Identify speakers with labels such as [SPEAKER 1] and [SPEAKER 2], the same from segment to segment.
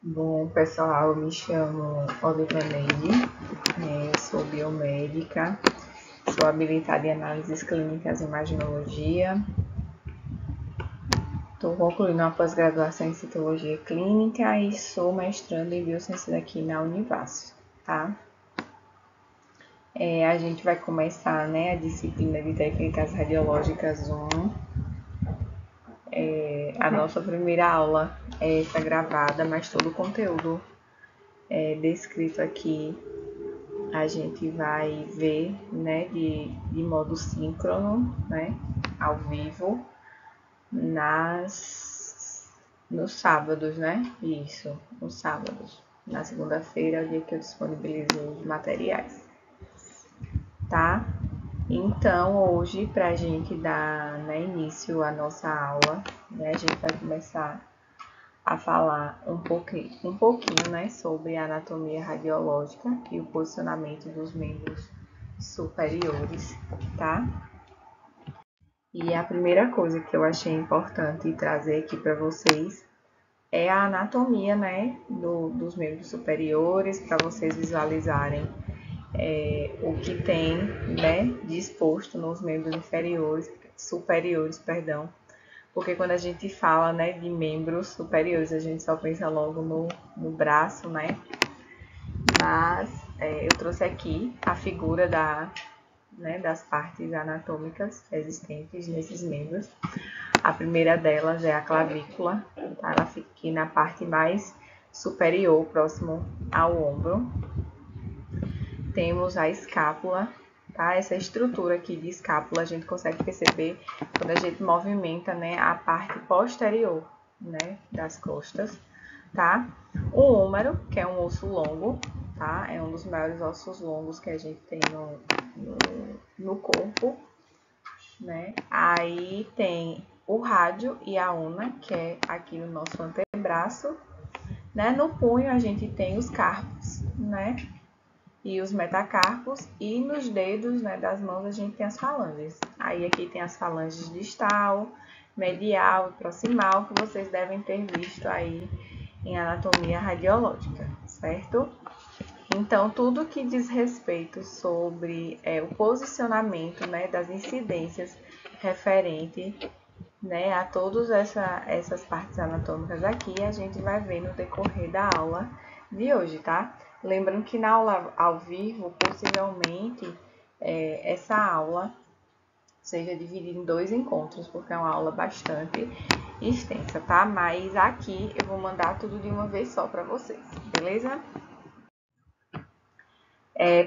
[SPEAKER 1] Bom, pessoal, eu me chamo Oliva Neide, sou biomédica, sou habilitada em análises clínicas e imaginologia, estou concluindo uma pós-graduação em citologia clínica e sou mestranda em biociências aqui na Univasf, tá? A gente vai começar, a disciplina de técnicas radiológicas 1. A nossa primeira aula é essa gravada, mas todo o conteúdo descrito aqui a gente vai ver, de modo síncrono, ao vivo, nos sábados, Isso, nos sábados. Na segunda-feira é o dia que eu disponibilizo os materiais, tá? Então, hoje, para a gente dar início à nossa aula, a gente vai começar a falar um pouquinho, sobre a anatomia radiológica e o posicionamento dos membros superiores, tá? E a primeira coisa que eu achei importante trazer aqui para vocês é a anatomia, dos membros superiores, para vocês visualizarem o que tem, disposto nos membros superiores, porque quando a gente fala, de membros superiores, a gente só pensa logo no braço, Mas eu trouxe aqui a figura das partes anatômicas existentes nesses membros. A primeira delas é a clavícula, tá? Ela fica aqui na parte mais superior, próximo ao ombro. Temos a escápula, tá? Essa estrutura aqui de escápula a gente consegue perceber quando a gente movimenta, a parte posterior, das costas, tá? O húmero, que é um osso longo, tá? É um dos maiores ossos longos que a gente tem no corpo, Aí tem o rádio e a una, que é aqui no nosso antebraço, No punho a gente tem os carpos, E os metacarpos, e nos dedos, das mãos a gente tem as falanges. Aí aqui tem as falanges distal, medial e proximal, que vocês devem ter visto aí em anatomia radiológica, certo? Então, tudo que diz respeito sobre o posicionamento, das incidências referente, a todas essas partes anatômicas aqui, a gente vai ver no decorrer da aula de hoje, tá? Lembrando que na aula ao vivo, possivelmente, essa aula seja dividida em 2 encontros, porque é uma aula bastante extensa, tá? Mas aqui eu vou mandar tudo de uma vez só para vocês, beleza?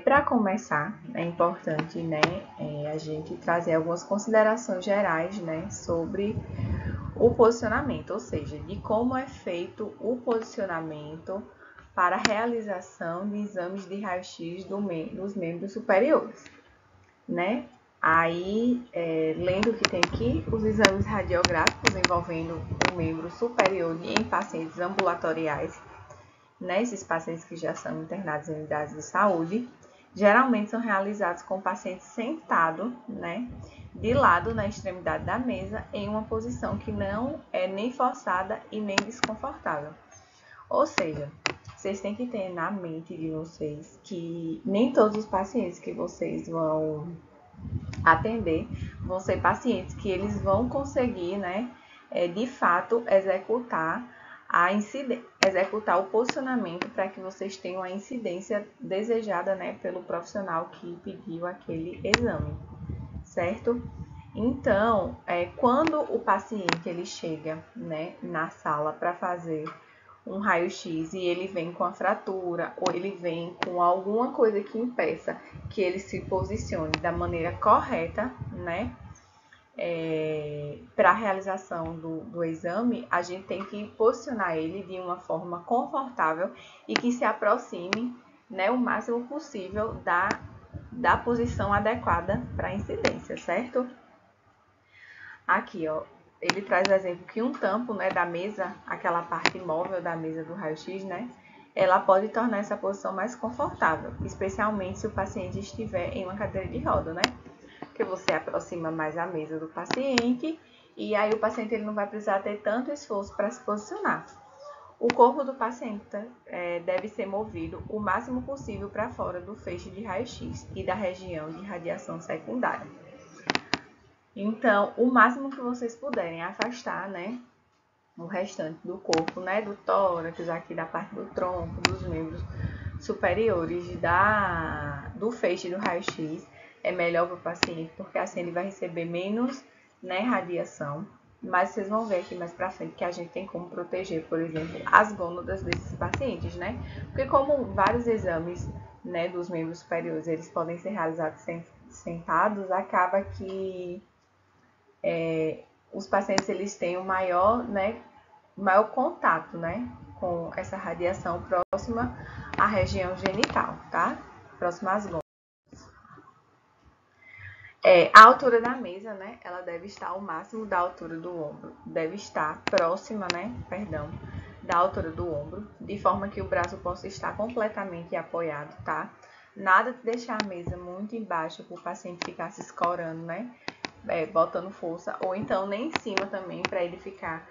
[SPEAKER 1] Para começar, é importante, a gente trazer algumas considerações gerais, sobre o posicionamento, ou seja, de como é feito o posicionamento para a realização de exames de raio-x dos membros superiores, Aí, lendo o que tem aqui, os exames radiográficos envolvendo o membro superior em pacientes ambulatoriais, esses pacientes que já são internados em unidades de saúde, geralmente são realizados com o paciente sentado, de lado na extremidade da mesa, em uma posição que não é nem forçada e nem desconfortável. Ou seja, vocês têm que ter na mente de vocês que nem todos os pacientes que vocês vão atender vão ser pacientes que eles vão conseguir, de fato, executar o posicionamento para que vocês tenham a incidência desejada, pelo profissional que pediu aquele exame, certo? Então, quando o paciente ele chega, na sala para fazer um raio-x e ele vem com a fratura ou ele vem com alguma coisa que impeça que ele se posicione da maneira correta, para a realização do exame, a gente tem que posicionar ele de uma forma confortável e que se aproxime, o máximo possível da posição adequada para a incidência, certo? Aqui, ó, ele traz o exemplo que um tampo, da mesa, aquela parte móvel da mesa do raio-x, ela pode tornar essa posição mais confortável, especialmente se o paciente estiver em uma cadeira de roda, Porque você aproxima mais a mesa do paciente e aí o paciente ele não vai precisar ter tanto esforço para se posicionar. O corpo do paciente deve ser movido o máximo possível para fora do feixe de raio-x e da região de radiação secundária. Então, o máximo que vocês puderem afastar, né, o restante do corpo, né, do tórax, aqui da parte do tronco, dos membros superiores do feixe do raio-x, é melhor para o paciente, porque assim ele vai receber menos, né, radiação. Mas vocês vão ver aqui mais pra frente que a gente tem como proteger, por exemplo, as gônadas desses pacientes, né? Porque como vários exames, né, dos membros superiores, eles podem ser realizados sentados, acaba que os pacientes eles têm o maior contato, né, com essa radiação próxima à região genital, tá? Próxima às gônadas. A altura da mesa, né, ela deve estar ao máximo da altura do ombro. Deve estar próxima, né, da altura do ombro, de forma que o braço possa estar completamente apoiado, tá? Nada de deixar a mesa muito embaixo para o paciente ficar se escorando, né, botando força, ou então nem em cima também, para ele ficar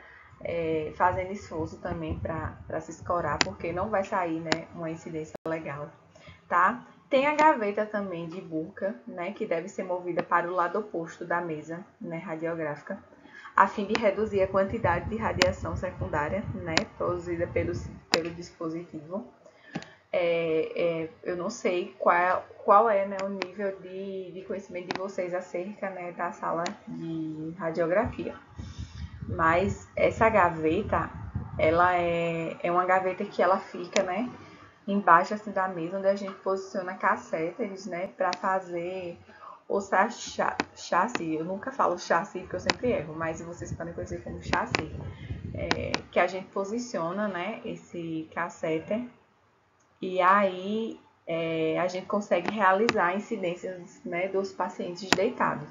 [SPEAKER 1] fazendo esforço também para se escorar, porque não vai sair, né, uma incidência legal, tá? Tem a gaveta também de Burke, né, que deve ser movida para o lado oposto da mesa, né, radiográfica, a fim de reduzir a quantidade de radiação secundária, né, produzida pelo dispositivo. Eu não sei qual é, né, o nível de conhecimento de vocês acerca, né, da sala de radiografia. Mas essa gaveta, ela é uma gaveta que ela fica, né, embaixo assim da mesa, onde a gente posiciona casséteres, né, para fazer o chassi. Eu nunca falo chassi porque eu sempre erro, mas vocês podem conhecer como chassi, que a gente posiciona, né, esse casséter e aí a gente consegue realizar incidências, né, dos pacientes deitados.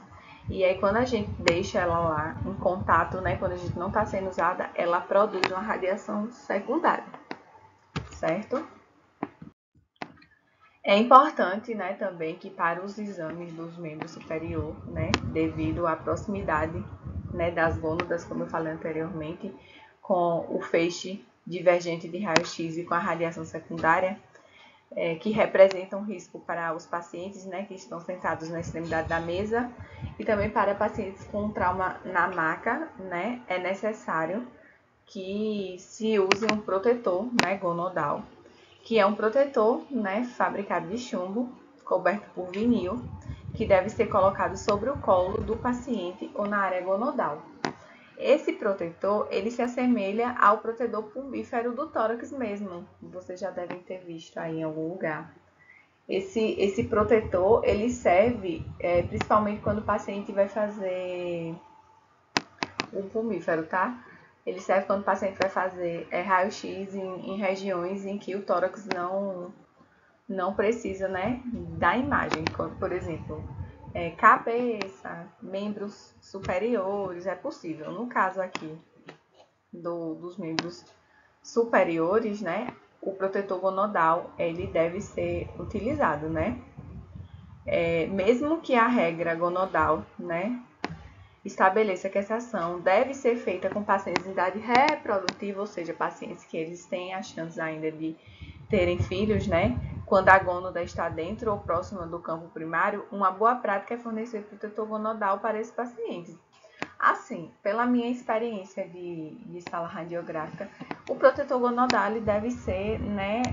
[SPEAKER 1] E aí quando a gente deixa ela lá em contato, né, quando a gente não está sendo usada, ela produz uma radiação secundária, certo? É importante, né, também que para os exames dos membros superior, né, devido à proximidade, né, das gônadas, como eu falei anteriormente, com o feixe divergente de raio-x e com a radiação secundária, que representam risco para os pacientes, né, que estão sentados na extremidade da mesa, e também para pacientes com trauma na maca, né, é necessário que se use um protetor, né, gonodal, que é um protetor, né, fabricado de chumbo, coberto por vinil, que deve ser colocado sobre o colo do paciente ou na área gonodal. Esse protetor, ele se assemelha ao protetor pumbífero do tórax mesmo. Vocês já devem ter visto aí em algum lugar. Esse protetor, ele serve principalmente quando o paciente vai fazer um pumbífero, tá? Ele serve quando o paciente vai fazer raio-x em regiões em que o tórax não precisa, né, da imagem. Por exemplo, cabeça, membros superiores, é possível. No caso aqui dos membros superiores, né, o protetor gonodal, ele deve ser utilizado, né? Mesmo que a regra gonodal, né, estabeleça que essa ação deve ser feita com pacientes em idade reprodutiva, ou seja, pacientes que eles têm a chance ainda de terem filhos, né? Quando a gônada está dentro ou próxima do campo primário, uma boa prática é fornecer protetor gonodal para esses pacientes. Assim, pela minha experiência de sala radiográfica, o protetor gonodal ele deve ser, né,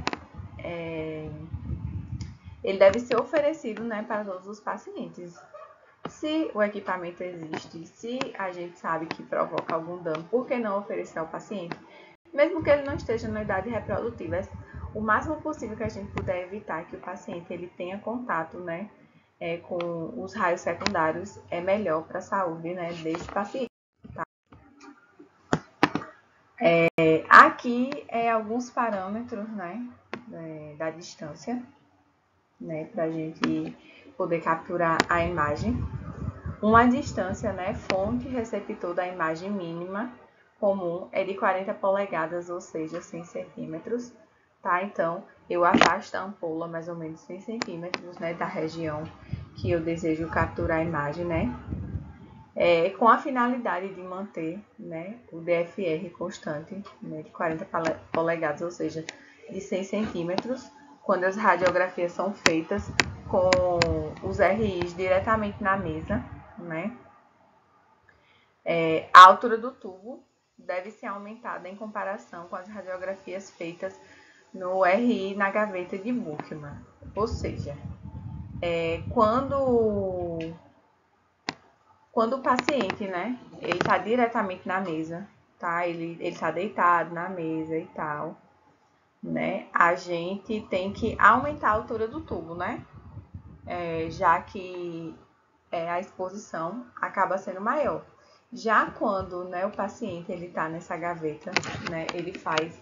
[SPEAKER 1] ele deve ser oferecido, né, para todos os pacientes. Se o equipamento existe, se a gente sabe que provoca algum dano, por que não oferecer ao paciente? Mesmo que ele não esteja na idade reprodutiva, o máximo possível que a gente puder evitar que o paciente ele tenha contato, né, com os raios secundários, é melhor para a saúde, né, desse paciente. Tá? Aqui alguns parâmetros, né, da distância, né, para a gente poder capturar a imagem. Uma distância, né, fonte receptor da imagem mínima comum é de 40 polegadas, ou seja, 100 centímetros, tá? Então, eu afasto a ampola mais ou menos 100 centímetros, né, da região que eu desejo capturar a imagem, né? com a finalidade de manter, né, o DFR constante, né, de 40 polegadas, ou seja, de 6 centímetros, quando as radiografias são feitas com os RIs diretamente na mesa, né? A altura do tubo deve ser aumentada em comparação com as radiografias feitas no RI na gaveta de Buchmann. Ou seja, quando o paciente, né, ele está diretamente na mesa, tá? Ele está deitado na mesa e tal, né? A gente tem que aumentar a altura do tubo, né? Já que a exposição acaba sendo maior. Já quando, né, o paciente ele está nessa gaveta, né, ele faz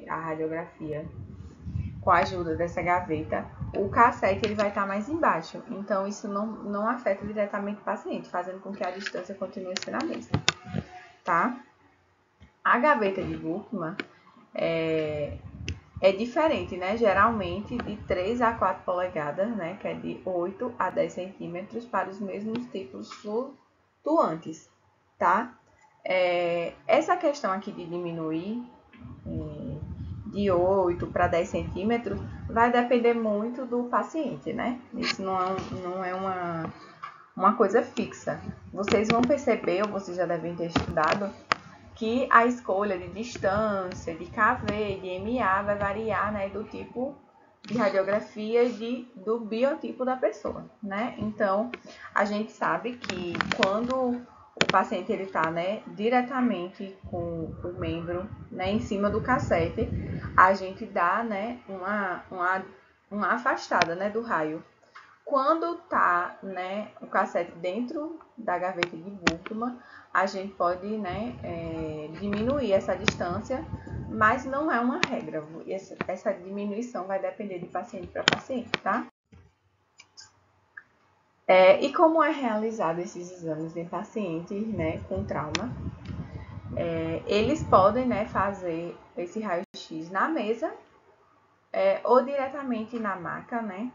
[SPEAKER 1] a radiografia com a ajuda dessa gaveta, o cassete ele vai estar mais embaixo. Então, isso não afeta diretamente o paciente, fazendo com que a distância continue sendo a mesma, tá? A gaveta de Buchmann é diferente, né? Geralmente de 3 a 4 polegadas, né? Que é de 8 a 10 centímetros para os mesmos tipos flutuantes, tá? Essa questão aqui de diminuir de 8 para 10 centímetros vai depender muito do paciente, né? Isso não é uma coisa fixa. Vocês vão perceber, ou vocês já devem ter estudado, que a escolha de distância, de KV, de MA vai variar, né, do tipo de radiografia e do biotipo da pessoa, né? Então, a gente sabe que quando o paciente ele está, né, diretamente com o membro, né, em cima do cassete, a gente dá, né, uma afastada, né, do raio. Quando tá, né, o cassete dentro da gaveta de Buchmann, a gente pode, né, diminuir essa distância, mas não é uma regra. Essa diminuição vai depender de paciente para paciente, tá? E como é realizado esses exames em pacientes, né, com trauma? Eles podem, né, fazer esse raio-x na mesa ou diretamente na maca, né?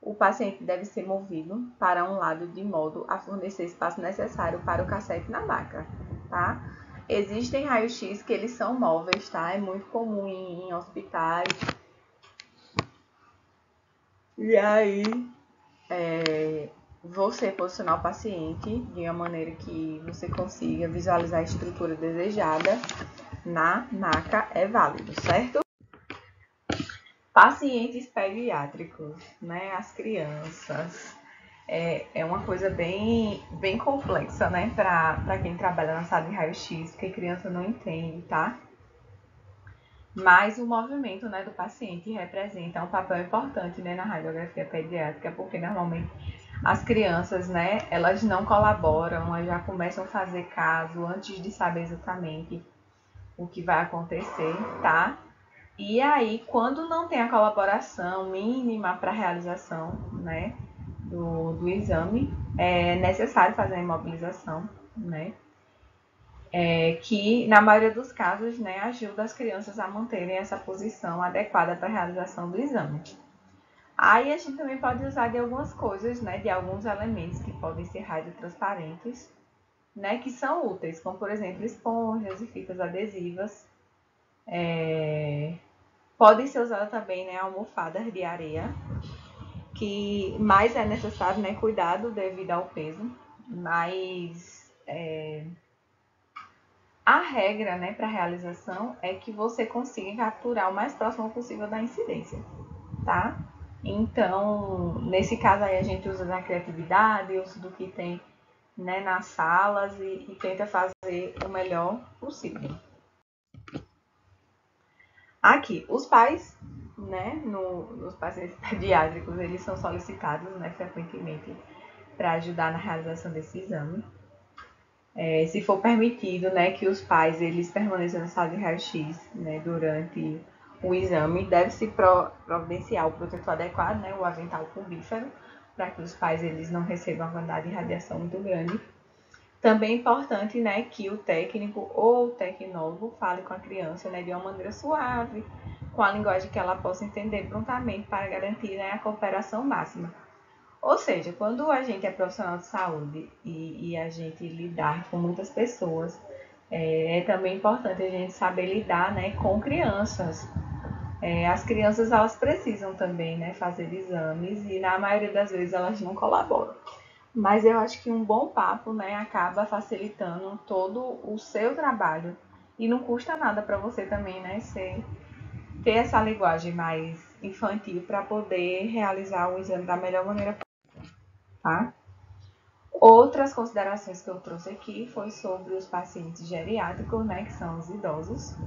[SPEAKER 1] O paciente deve ser movido para um lado de modo a fornecer espaço necessário para o cassete na maca, tá? Existem raios-x que eles são móveis, tá? É muito comum em hospitais. E aí, você posicionar o paciente de uma maneira que você consiga visualizar a estrutura desejada na maca é válido, certo? Pacientes pediátricos, né? As crianças. É uma coisa bem complexa, né? Para quem trabalha na sala de raio-x, porque criança não entende, tá? Mas o movimento, né, do paciente representa um papel importante, né, na radiografia pediátrica, porque normalmente as crianças, né, elas não colaboram, elas já começam a fazer caso antes de saber exatamente o que vai acontecer, tá? E aí, quando não tem a colaboração mínima para a realização, né, do exame, é necessário fazer a imobilização, né? Que, na maioria dos casos, né, ajuda as crianças a manterem essa posição adequada para a realização do exame. Aí a gente também pode usar de algumas coisas, né, de alguns elementos que podem ser radiotransparentes, né, que são úteis, como, por exemplo, esponjas e fitas adesivas. Podem ser usadas também, né, almofadas de areia, que mais é necessário, né, cuidado devido ao peso, mas a regra, né, para a realização é que você consiga capturar o mais próximo possível da incidência, tá? Então, nesse caso aí a gente usa da criatividade, usa do que tem, né, nas salas e tenta fazer o melhor possível. Aqui, os pais, né, nos pacientes pediátricos, eles são solicitados, né, frequentemente para ajudar na realização desse exame. Se for permitido, né, que os pais eles permaneçam na sala de raio-x, né, durante o exame, deve-se providenciar o protetor adequado, né, o avental pulvífero, para que os pais eles não recebam uma quantidade de radiação muito grande. Também é importante, né, que o técnico ou o tecnólogo fale com a criança, né, de uma maneira suave, com a linguagem que ela possa entender prontamente para garantir, né, a cooperação máxima. Ou seja, quando a gente é profissional de saúde e a gente lidar com muitas pessoas, é também importante a gente saber lidar, né, com crianças. As crianças elas precisam também, né, fazer exames e na maioria das vezes elas não colaboram. Mas eu acho que um bom papo, né, acaba facilitando todo o seu trabalho e não custa nada para você também, né, ter essa linguagem mais infantil para poder realizar o exame da melhor maneira possível, tá? Outras considerações que eu trouxe aqui foi sobre os pacientes geriátricos, né, que são os idosos.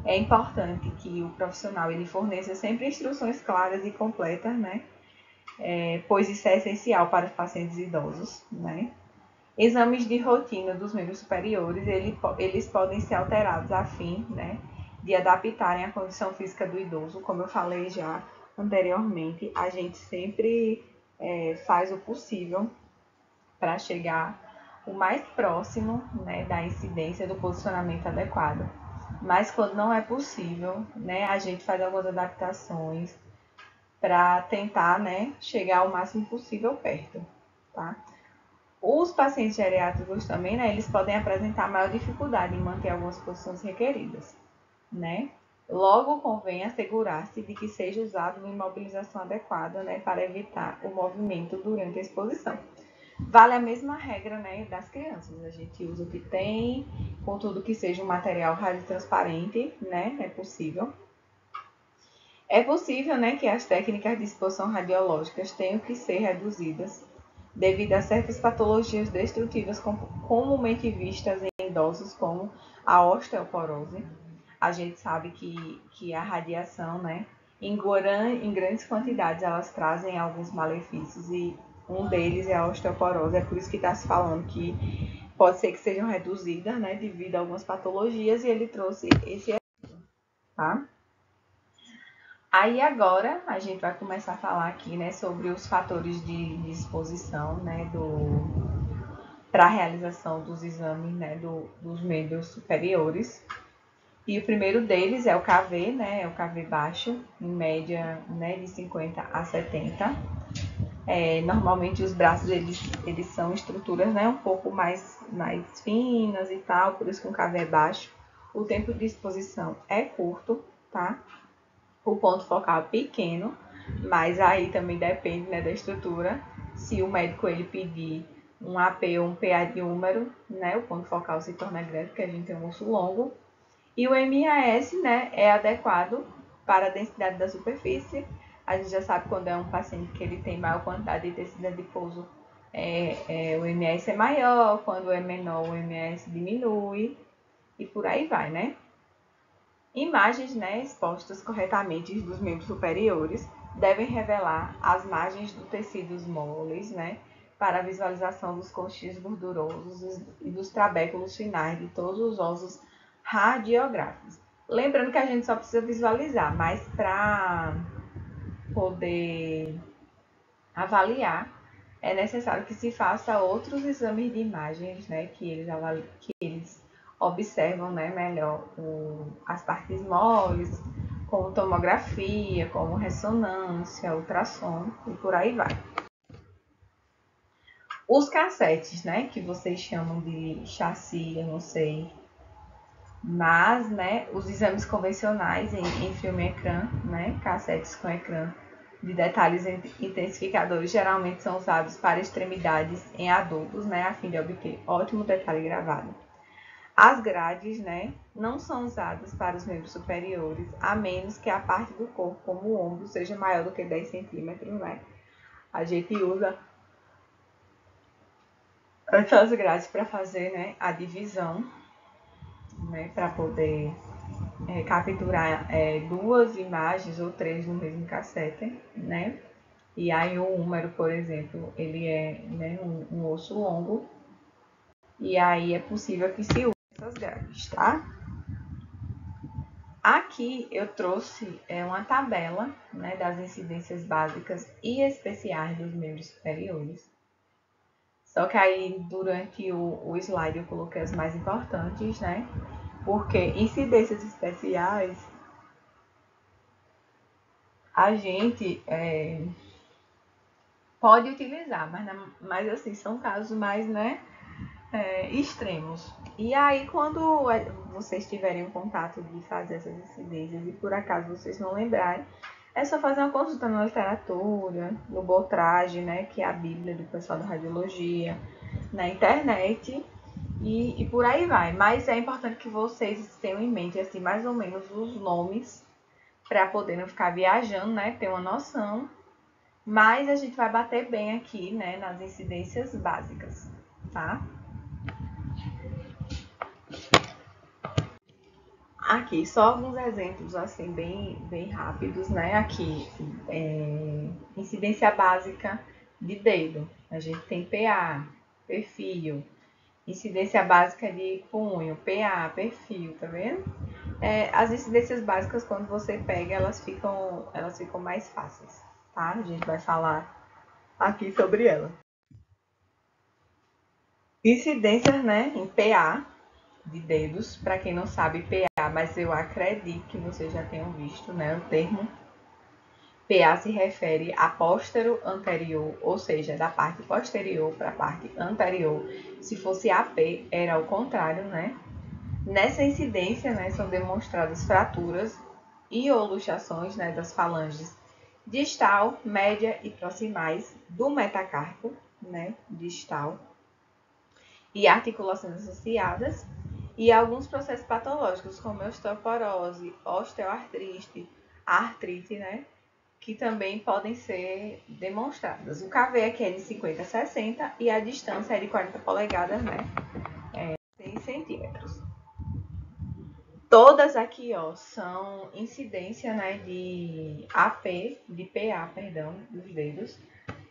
[SPEAKER 1] É importante que o profissional ele forneça sempre instruções claras e completas, né, pois isso é essencial para os pacientes idosos, né. Exames de rotina dos membros superiores, eles podem ser alterados a fim, né, de adaptarem a condição física do idoso. Como eu falei já anteriormente, a gente sempre faz o possível para chegar o mais próximo, né, da incidência do posicionamento adequado. Mas quando não é possível, né, a gente faz algumas adaptações para tentar, né, chegar o máximo possível perto, tá? Os pacientes geriátricos também, né, eles podem apresentar maior dificuldade em manter algumas posições requeridas, né? Logo, convém assegurar-se de que seja usado uma imobilização adequada, né, para evitar o movimento durante a exposição. Vale a mesma regra, né, das crianças. A gente usa o que tem, contudo que seja um material radiotransparente, né, é possível. É possível, né, que as técnicas de exposição radiológicas tenham que ser reduzidas devido a certas patologias destrutivas comumente vistas em idosos, como a osteoporose. A gente sabe que a radiação, né, em grandes quantidades, elas trazem alguns malefícios e um deles é a osteoporose. É por isso que está se falando que pode ser que sejam reduzidas, né, devido a algumas patologias, e ele trouxe esse exemplo, tá? Aí agora a gente vai começar a falar aqui, né, sobre os fatores de exposição, né, para a realização dos exames, né, dos membros superiores. E o primeiro deles é o KV, né, é o KV baixo, em média, né, de 50 a 70. Normalmente os braços eles são estruturas, né, um pouco mais finas e tal, por isso que um KV é baixo. O tempo de exposição é curto, tá? O ponto focal é pequeno, mas aí também depende, né, da estrutura. Se o médico ele pedir um AP ou um PA de húmero, né, o ponto focal se torna grande, porque a gente tem um osso longo. E o MAS, né, é adequado para a densidade da superfície. A gente já sabe quando é um paciente que ele tem maior quantidade de tecido adiposo, o MAS é maior, quando é menor o MAS diminui e por aí vai, né? Imagens, né, expostas corretamente dos membros superiores devem revelar as margens dos tecidos moles, né, para a visualização dos conchinhos gordurosos e dos trabéculos finais de todos os ossos radiográficos. Lembrando que a gente só precisa visualizar, mas para poder avaliar é necessário que se faça outros exames de imagens, né, que eles observam, né, melhor as partes moles, como tomografia, como ressonância, ultrassom e por aí vai. Os cassetes, né, que vocês chamam de chassi, eu não sei, mas, né, os exames convencionais em filme ecrã, né, cassetes com ecrã de detalhes intensificadores geralmente são usados para extremidades em adultos, né, a fim de obter ótimo detalhe gravado. As grades, né, não são usadas para os membros superiores, a menos que a parte do corpo, como o ombro, seja maior do que 10 centímetros, né? A gente usa essas grades para fazer, né, a divisão, né, para poder capturar duas imagens ou três no mesmo cassete, né? E aí o húmero, por exemplo, ele é, né, um osso longo, e aí é possível que se use essas grades, tá? Aqui eu trouxe uma tabela, né, das incidências básicas e especiais dos membros superiores. Só que aí durante o slide eu coloquei as mais importantes, né? Porque incidências especiais a gente pode utilizar, mas assim, são casos mais, né, extremos. E aí, quando vocês tiverem o contato de fazer essas incidências e por acaso vocês não lembrarem, é só fazer uma consulta na literatura, no Botrage, né, que é a Bíblia do pessoal da radiologia, na internet e por aí vai. Mas é importante que vocês tenham em mente, assim, mais ou menos os nomes para poder não ficar viajando, né, ter uma noção. Mas a gente vai bater bem aqui, né, nas incidências básicas, tá? Aqui, só alguns exemplos, assim, bem rápidos, né? Aqui, incidência básica de dedo. A gente tem PA, perfil. Incidência básica de punho, PA, perfil, tá vendo? As incidências básicas, quando você pega, elas ficam mais fáceis, tá? A gente vai falar aqui sobre ela. Incidências, né, em PA, de dedos, para quem não sabe PA, mas eu acredito que vocês já tenham visto, né, o termo. PA se refere a póstero anterior, ou seja, da parte posterior para a parte anterior. Se fosse AP, era o contrário, né? Nessa incidência, né, são demonstradas fraturas e ou luxações, né, das falanges distal, média e proximais do metacarpo, né, distal, e articulações associadas, e alguns processos patológicos, como osteoporose, osteoartrite, artrite, né, que também podem ser demonstradas. O KV aqui é de 50 a 60 e a distância é de 40 polegadas, né, 6 centímetros. Todas aqui, ó, são incidência, né, de AP, de PA, perdão, dos dedos.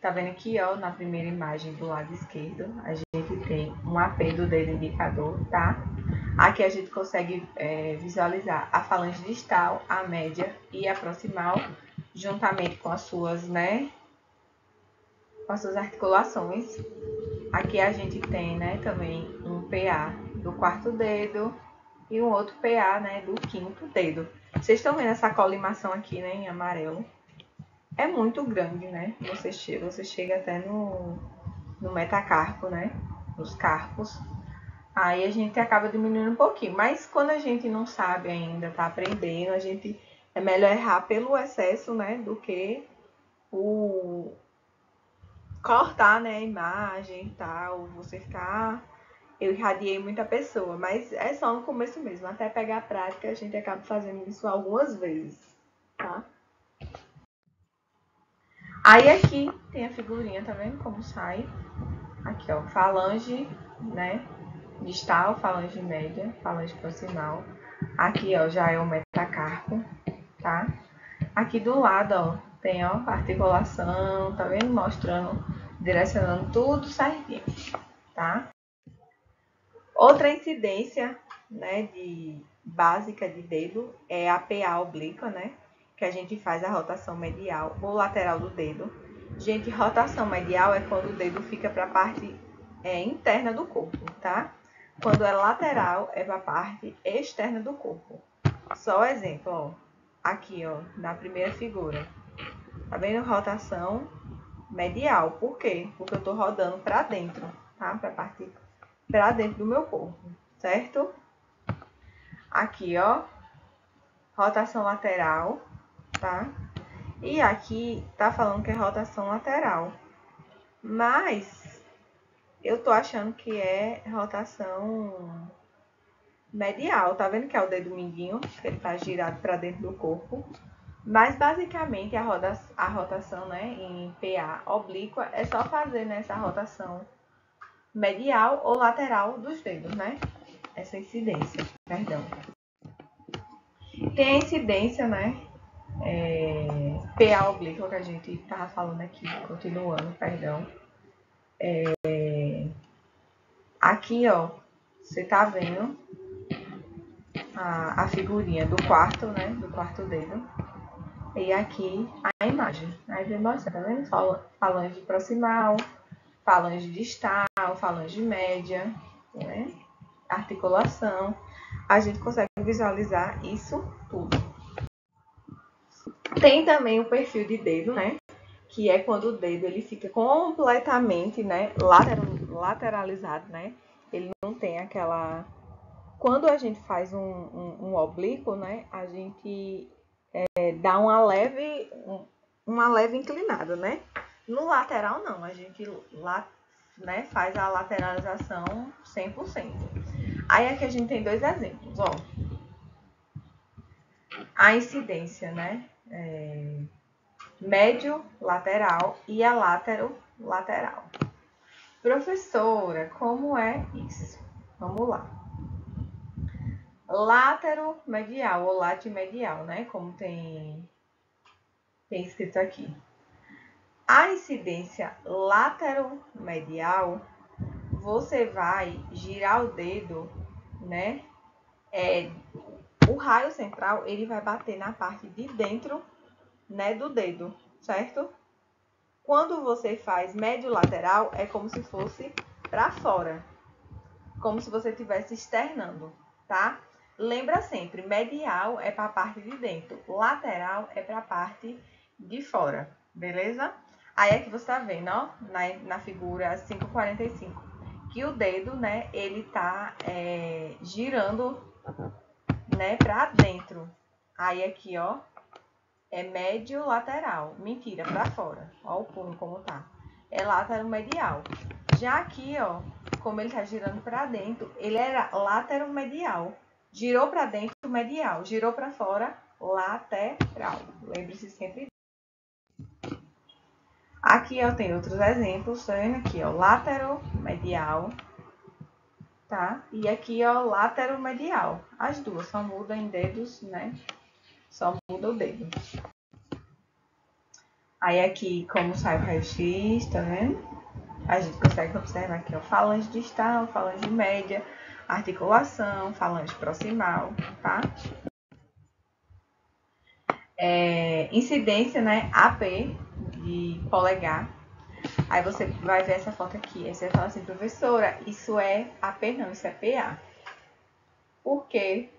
[SPEAKER 1] Tá vendo aqui, ó, na primeira imagem do lado esquerdo, a gente tem um AP do dedo indicador, tá? Aqui a gente consegue visualizar a falange distal, a média e a proximal, juntamente com as suas, né, com as suas articulações. Aqui a gente tem, né, também um PA do quarto dedo e um outro PA, né, do quinto dedo. Vocês estão vendo essa colimação aqui, né, em amarelo? É muito grande, né? Você chega até no metacarpo, né? Nos carpos. Aí a gente acaba diminuindo um pouquinho. Mas quando a gente não sabe ainda, tá aprendendo, a gente é melhor errar pelo excesso, né? Do que o cortar, né, a imagem e tal. Você ficar... Eu irradiei muita pessoa, mas é só no começo mesmo. Até pegar a prática, a gente acaba fazendo isso algumas vezes, tá? Aí aqui tem a figurinha, tá vendo como sai? Aqui, ó, falange, né? Distal, falange média, falange proximal. Aqui, ó, já é o metacarpo, tá? Aqui do lado, ó, tem, ó, articulação, tá vendo? Mostrando, direcionando tudo certinho, tá? Outra incidência, né, básica de dedo é a PA oblíqua, né? Que a gente faz a rotação medial ou lateral do dedo. Gente, rotação medial é quando o dedo fica para a parte interna do corpo, tá? Quando é lateral, é para a parte externa do corpo. Só exemplo, ó. Aqui, ó, na primeira figura. Tá vendo? Rotação medial. Por quê? Porque eu tô rodando para dentro, tá? Para dentro do meu corpo, certo? Aqui, ó, rotação lateral, tá? E aqui tá falando que é rotação lateral, mas eu tô achando que é rotação medial. Tá vendo que é o dedo mindinho, que ele tá girado para dentro do corpo? Mas basicamente a rotação, né, em PA oblíqua é só fazer nessa rotação medial ou lateral dos dedos, né? Essa incidência, perdão. Tem a incidência, né? PA oblíqua que a gente tava falando aqui, continuando, perdão. Aqui, ó, você tá vendo a figurinha do quarto, né? Do quarto dedo. E aqui a imagem. Aí vem mostrar, tá vendo? Falange proximal, falange distal, falange média, né? Articulação. A gente consegue visualizar isso tudo. Tem também o perfil de dedo, né? que é quando o dedo ele fica completamente, né, lateralizado, né? Ele não tem aquela... Quando a gente faz um oblíquo, né, a gente dá uma leve inclinada, né? No lateral não, a gente né, faz a lateralização 100%. Aí aqui a gente tem dois exemplos, ó. A incidência, né? Médio lateral e a látero lateral. Professora, como é isso? Vamos lá. Látero medial ou latimedial, né? Como tem escrito aqui. A incidência lateromedial, você vai girar o dedo, né? O raio central, ele vai bater na parte de dentro, né, do dedo, certo? Quando você faz médio lateral, é como se fosse para fora, como se você estivesse externando, tá? Lembra sempre, medial é para a parte de dentro, lateral é para a parte de fora, beleza? Aí aqui você tá vendo, ó, na figura 545, que o dedo, né, ele tá girando, né, para dentro. Aí aqui, ó, é médio lateral. Mentira, para fora. Ó o punho como tá. É lateromedial. Já aqui, ó, como ele tá girando para dentro, ele era lateromedial. Girou para dentro, medial. Girou para fora, lateral. Lembre-se sempre. Aqui eu tenho outros exemplos, tá vendo aqui, ó, lateromedial, tá? E aqui, ó, lateromedial. As duas só mudam em dedos, né? Só muda o dedo. Aí aqui, como sai o raio-x, tá vendo? A gente consegue observar aqui, ó, falange distal, falange média, articulação, falange proximal, tá? Incidência, né, AP, de polegar. Aí você vai ver essa foto aqui, aí você vai falar assim, professora, isso é AP não, isso é PA. Por quê?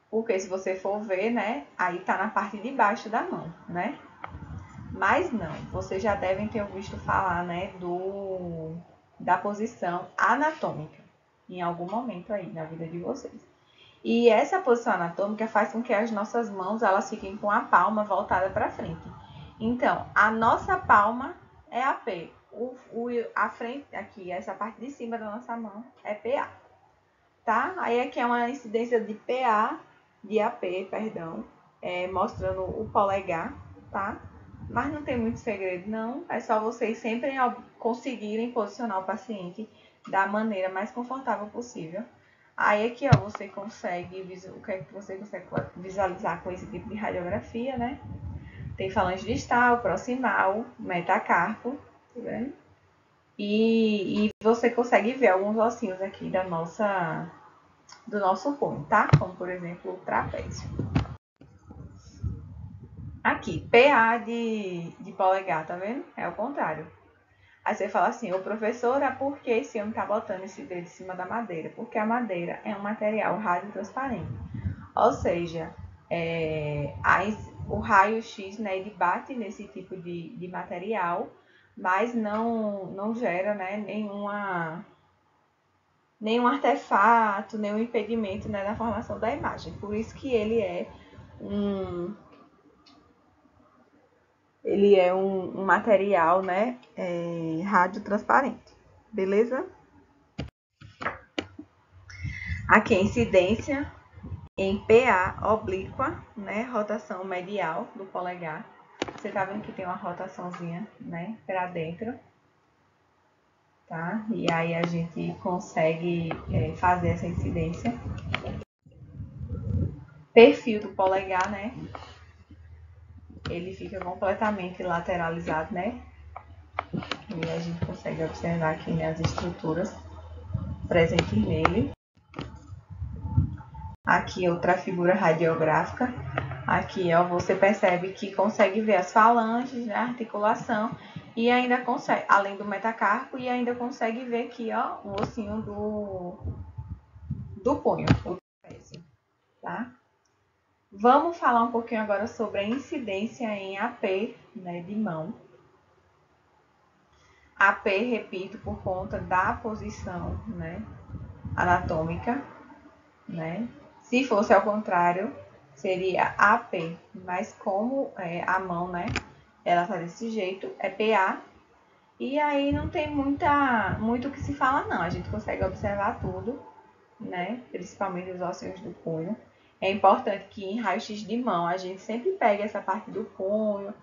[SPEAKER 1] Porque se você for ver, né, aí tá na parte de baixo da mão, né? Mas não, vocês já devem ter ouvido falar, né, da posição anatômica em algum momento aí na vida de vocês. E essa posição anatômica faz com que as nossas mãos elas fiquem com a palma voltada para frente. Então, a nossa palma é a P. A frente aqui, essa parte de cima da nossa mão é PA, tá? Aí aqui é uma incidência de PA, de AP, perdão, mostrando o polegar, tá? Mas não tem muito segredo, não. É só vocês sempre conseguirem posicionar o paciente da maneira mais confortável possível. Aí aqui, ó, você consegue, o que é que você consegue visualizar com esse tipo de radiografia, né? Tem falange distal, proximal, metacarpo, tá vendo? E você consegue ver alguns ossinhos aqui do nosso punho, tá? Como, por exemplo, o trapézio. Aqui, PA de polegar, tá vendo? É o contrário. Aí você fala assim, ô professora, por que esse homem tá botando esse dedo em cima da madeira? Porque a madeira é um material radiotransparente. Ou seja, o raio-x, né, ele bate nesse tipo de material, mas não gera, né, nenhum artefato, nenhum impedimento, né, na formação da imagem. Por isso que ele é um material, né, radiotransparente. Beleza? Aqui a incidência em PA oblíqua, né, rotação medial do polegar. Você tá vendo que tem uma rotaçãozinha, né, para dentro, tá? E aí a gente consegue fazer essa incidência. Perfil do polegar, né? Ele fica completamente lateralizado, né? E a gente consegue observar aqui, né, as estruturas presentes nele. Aqui outra figura radiográfica. Aqui, ó, você percebe que consegue ver as falanges, né, a articulação, e ainda consegue, além do metacarpo, e ainda consegue ver aqui, ó, o ossinho do punho, o trapézio, tá? Vamos falar um pouquinho agora sobre a incidência em AP, né, de mão. AP, repito, por conta da posição, né, anatômica, né? Se fosse ao contrário, seria AP, mas como a mão, né, ela tá desse jeito, é PA. E aí não tem muito o que se fala, não. A gente consegue observar tudo, né? Principalmente os ossos do punho. É importante que em raio-x de mão a gente sempre pegue essa parte do punho,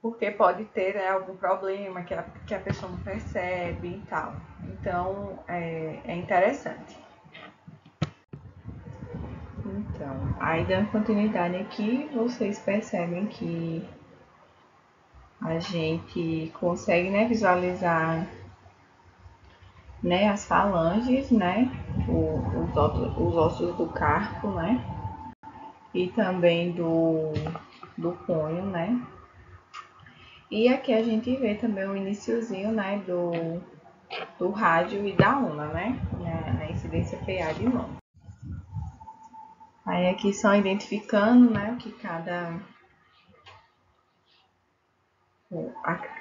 [SPEAKER 1] porque pode ter, né, algum problema que a pessoa não percebe e tal. Então, é interessante. Então, aí dando continuidade aqui, vocês percebem que a gente consegue, né, visualizar, né, as falanges, né, os ossos do carpo, né, e também do punho, né. E aqui a gente vê também o iniciozinho, né, do rádio e da una, né, na incidência PA de mão. Aí aqui só identificando, né, o que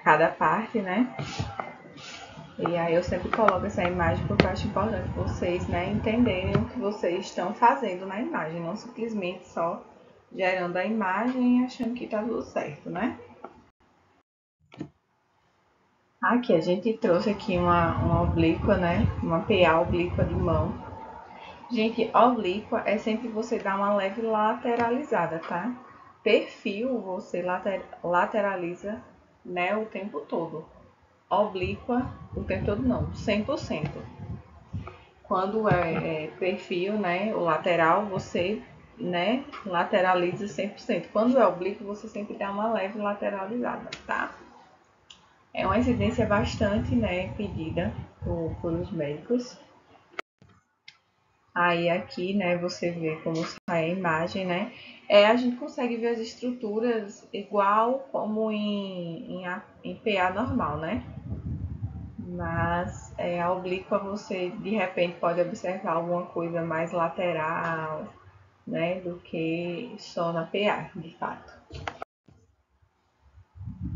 [SPEAKER 1] cada parte, né. E aí eu sempre coloco essa imagem porque eu acho importante vocês, né, entenderem o que vocês estão fazendo na imagem, não simplesmente só gerando a imagem e achando que tá tudo certo, né? Aqui a gente trouxe aqui uma oblíqua, né? Uma PA oblíqua de mão. Gente, oblíqua é sempre você dar uma leve lateralizada, tá? Perfil você lateraliza, né, o tempo todo. Oblíqua o tempo todo não, 100%. Quando é perfil, né, o lateral, você, né, lateraliza 100%. Quando é oblíquo, você sempre dá uma leve lateralizada, tá? É uma incidência bastante, né, pedida pelos médicos. Aí aqui, né, você vê como sai a imagem, né? A gente consegue ver as estruturas igual como em PA normal, né? Mas a oblíqua você de repente pode observar alguma coisa mais lateral, né, do que só na PA, de fato.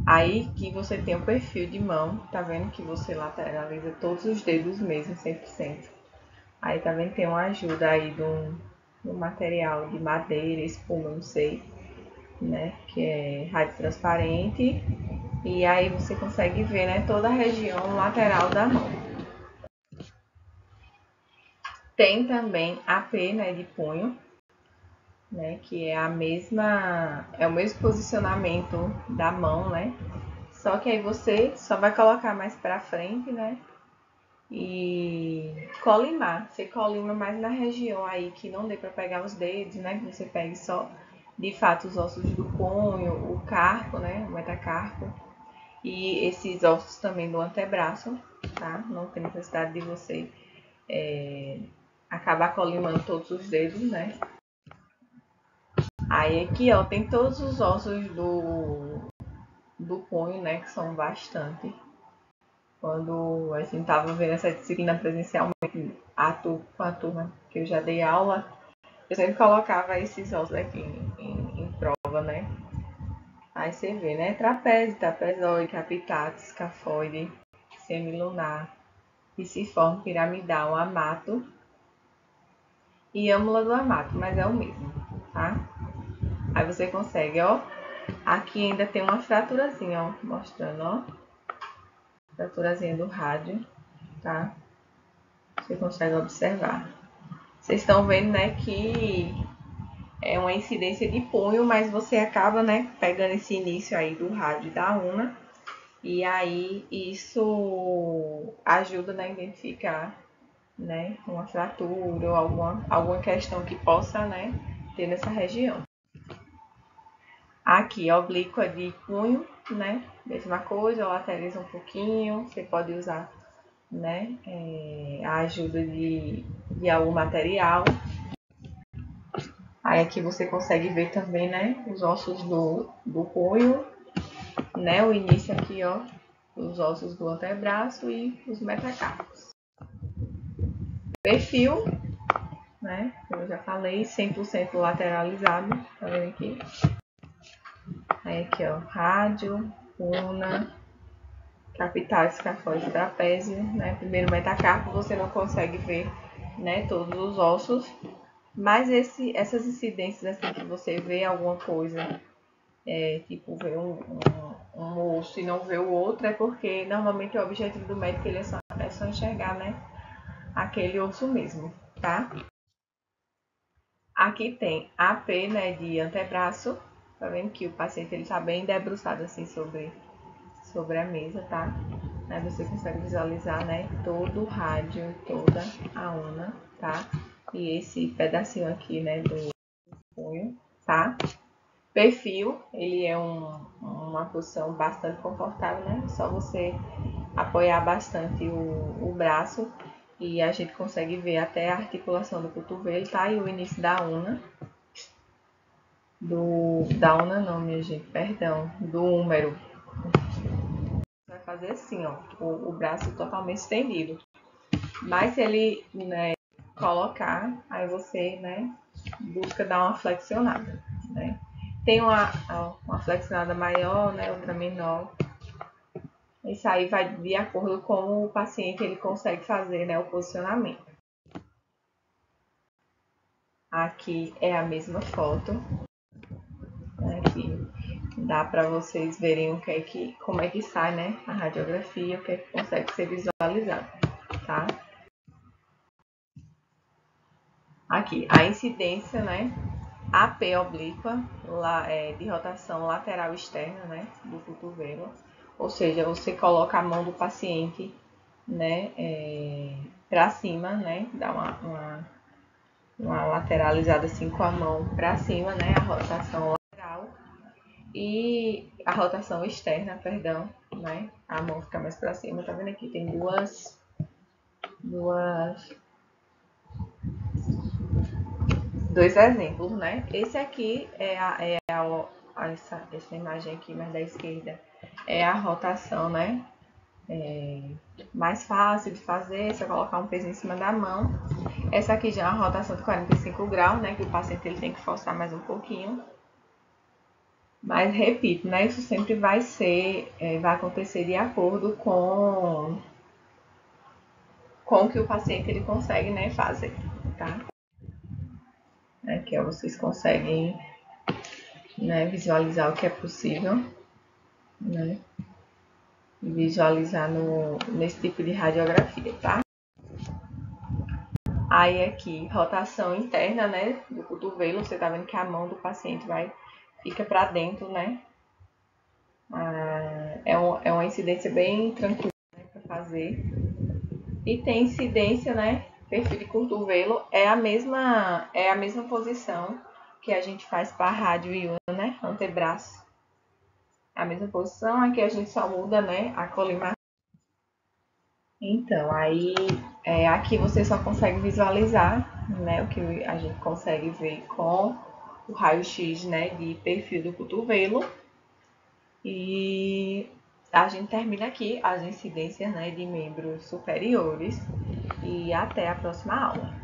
[SPEAKER 1] Aí que você tem o perfil de mão, tá vendo que você lateraliza todos os dedos mesmo, 100%. Aí tá vendo que tem uma ajuda aí do material de madeira, espuma, não sei, né, que é rádio transparente. E aí você consegue ver, né, toda a região lateral da mão. Tem também a P, né, de punho, né, que é o mesmo posicionamento da mão, né? Só que aí você só vai colocar mais para frente, né? E colimar. Você colima mais na região aí que não dê para pegar os dedos, né? Que você pegue só de fato os ossos do punho, o carpo, né? O metacarpo. E esses ossos também do antebraço, tá? Não tem necessidade de você acabar colimando todos os dedos, né? Aí aqui, ó, tem todos os ossos do punho, né, que são bastante. Quando a gente tava vendo essa disciplina presencialmente, com a turma que eu já dei aula, eu sempre colocava esses ossos aqui em prova, né? Aí você vê, né, trapézio, trapezoide, capitato, escafoide, semilunar, pisiforme, piramidal, amato e âmula do amato, mas é o mesmo, tá? Aí você consegue, ó. Aqui ainda tem uma fraturazinha, ó, mostrando, ó. Fraturazinha do rádio, tá? Você consegue observar. Vocês estão vendo, né, que é uma incidência de punho, mas você acaba, né, pegando esse início aí do rádio e da una. E aí isso ajuda, né, a identificar, né, uma fratura ou alguma questão que possa, né, ter nessa região. Aqui, oblíqua de punho, né? Mesma coisa, lateraliza um pouquinho. Você pode usar, né, a ajuda de algum material. Aí aqui você consegue ver também, né, os ossos do punho, né? O início aqui, ó, os ossos do antebraço e os metacarpos. Perfil, né? Como eu já falei, 100% lateralizado, tá vendo aqui? Aí aqui, ó, rádio, una, capital, escafoide, trapézio, né? Primeiro metacarpo, você não consegue ver, né, todos os ossos, mas essas incidências assim que você vê alguma coisa, tipo ver um osso e não ver o outro, é porque normalmente o objetivo do médico ele é só enxergar, né, aquele osso mesmo, tá? Aqui tem AP, né, de antebraço, tá vendo que o paciente ele tá bem debruçado assim sobre a mesa, tá? Aí você consegue visualizar, né, todo o rádio, toda a una, tá? E esse pedacinho aqui, né, do punho, tá? Perfil, ele é uma posição bastante confortável, né? Só você apoiar bastante o braço e a gente consegue ver até a articulação do cotovelo, tá? E o início da una. Da una não, minha gente, perdão, do húmero. Vai fazer assim, ó, o braço totalmente estendido. Mas se ele, né, colocar, aí você, né, busca dar uma flexionada, né? Tem uma flexionada maior, né, outra menor. Isso aí vai de acordo com o paciente ele consegue fazer, né, o posicionamento. Aqui é a mesma foto, né, que dá para vocês verem o que é como é que sai, né, a radiografia, o que é que consegue ser visualizado, tá? Aqui, a incidência, né, AP oblíqua, de rotação lateral externa, né, do cotovelo. Ou seja, você coloca a mão do paciente, né, para cima, né, dá uma lateralizada assim com a mão para cima, né, a rotação lateral e a rotação externa, perdão, né, a mão fica mais para cima. Tá vendo aqui? Tem dois exemplos, né? Esse aqui essa imagem aqui mais da esquerda é a rotação, né? Mais fácil de fazer, você colocar um peso em cima da mão. Essa aqui já é uma rotação de 45 graus, né? Que o paciente ele tem que forçar mais um pouquinho. Mas repito, né? Isso sempre vai acontecer de acordo com o que o paciente ele consegue, né, fazer, tá? Aqui, ó, vocês conseguem, né, visualizar o que é possível, né? Visualizar nesse tipo de radiografia, tá? Aí aqui, rotação interna, né, do cotovelo, você tá vendo que a mão do paciente fica para dentro, né? É uma incidência bem tranquila, né, para fazer. E tem incidência, né, perfil de cotovelo, é a mesma posição que a gente faz para rádio e una, né, antebraço. A mesma posição, aqui a gente só muda, né, a colimação. Então, aí aqui você só consegue visualizar, né, o que a gente consegue ver com o raio-x, né, de perfil do cotovelo. E a gente termina aqui as incidências, né, de membros superiores. E até a próxima aula.